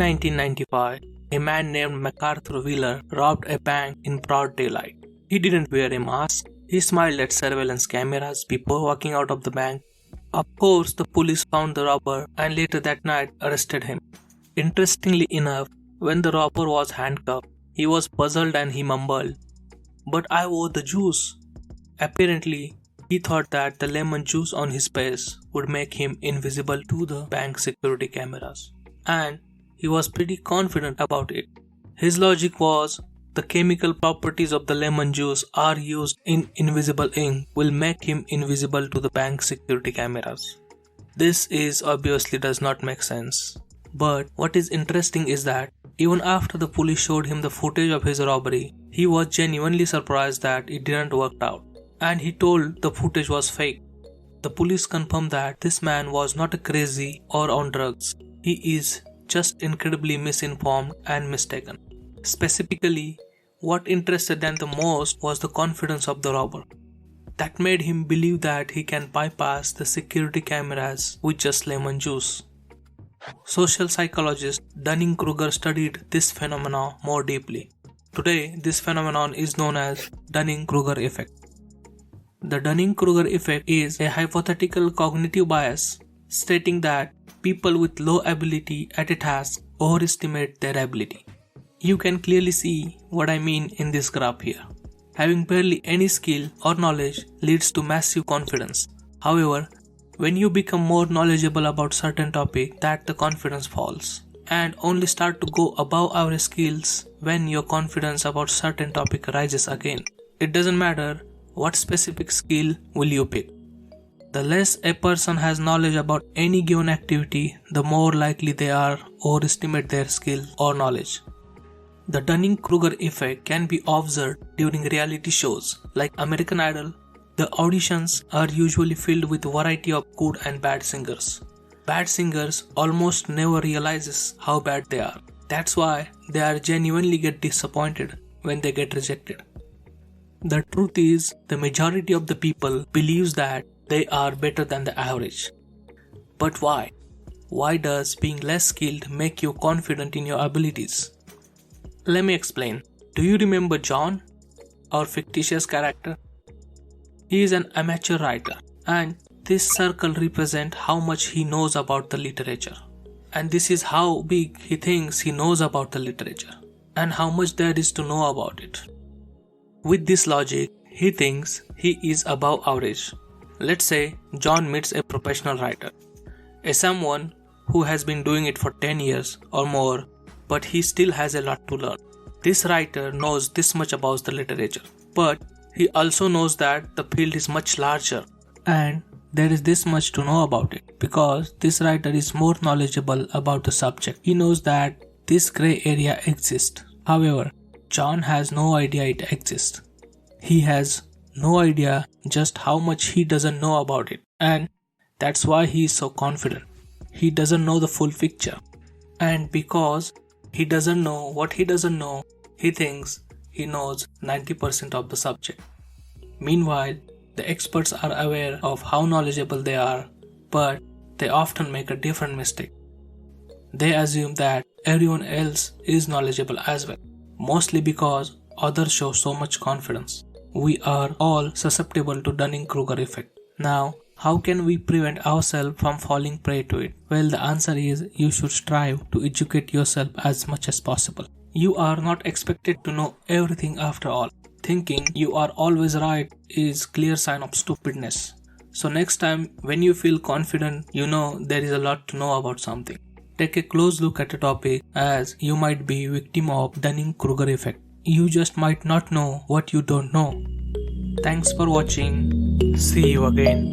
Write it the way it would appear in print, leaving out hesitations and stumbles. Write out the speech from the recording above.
1995, a man named MacArthur Wheeler robbed a bank in broad daylight. He didn't wear a mask. He smiled at surveillance cameras before walking out of the bank. Of course, the police found the robber and later that night arrested him. Interestingly enough, when the robber was handcuffed, he was puzzled and he mumbled, "But I wore the juice." Apparently, he thought that the lemon juice on his face would make him invisible to the bank security cameras. And he was pretty confident about it. His logic was, the chemical properties of the lemon juice are used in invisible ink will make him invisible to the bank security cameras. This obviously does not make sense. But what is interesting is that even after the police showed him the footage of his robbery, he was genuinely surprised that it didn't work out, and he told the footage was fake. The police confirmed that this man was not crazy or on drugs. He is just incredibly misinformed and mistaken. Specifically, what interested them the most was the confidence of the robber. That made him believe that he can bypass the security cameras with just lemon juice. Social psychologist Dunning-Kruger studied this phenomenon more deeply. Today, this phenomenon is known as Dunning-Kruger effect. The Dunning-Kruger effect is a hypothetical cognitive bias stating that people with low ability at a task overestimate their ability. You can clearly see what I mean in this graph here. Having barely any skill or knowledge leads to massive confidence. However, when you become more knowledgeable about certain topic, that the confidence falls, and only start to go above our skills when your confidence about certain topic rises again. It doesn't matter what specific skill will you pick. The less a person has knowledge about any given activity, the more likely they are overestimate their skill or knowledge. The Dunning-Kruger effect can be observed during reality shows like American Idol. The auditions are usually filled with a variety of good and bad singers. Bad singers almost never realizes how bad they are. That's why they are genuinely get disappointed when they get rejected. The truth is, the majority of the people believes that they are better than the average. But why? Why does being less skilled make you confident in your abilities? Let me explain. Do you remember John, our fictitious character? He is an amateur writer, and this circle represents how much he knows about the literature. And this is how big he thinks he knows about the literature, and how much there is to know about it. With this logic, he thinks he is above average. Let's say John meets a professional writer, someone who has been doing it for 10 years or more, but he still has a lot to learn. This writer knows this much about the literature, but he also knows that the field is much larger and there is this much to know about it because this writer is more knowledgeable about the subject. He knows that this grey area exists. However, John has no idea it exists. He has no idea just how much he doesn't know about it, and that's why he is so confident. He doesn't know the full picture, and because he doesn't know what he doesn't know, he thinks he knows 90% of the subject. Meanwhile, the experts are aware of how knowledgeable they are, but they often make a different mistake. They assume that everyone else is knowledgeable as well, mostly because others show so much confidence. We are all susceptible to Dunning-Kruger effect. Now, how can we prevent ourselves from falling prey to it? Well, the answer is you should strive to educate yourself as much as possible. You are not expected to know everything after all. Thinking you are always right is clear sign of stupidness. So next time when you feel confident, you know there is a lot to know about something. Take a close look at a topic as you might be victim of Dunning-Kruger effect. You just might not know what you don't know. Thanks for watching. See you again.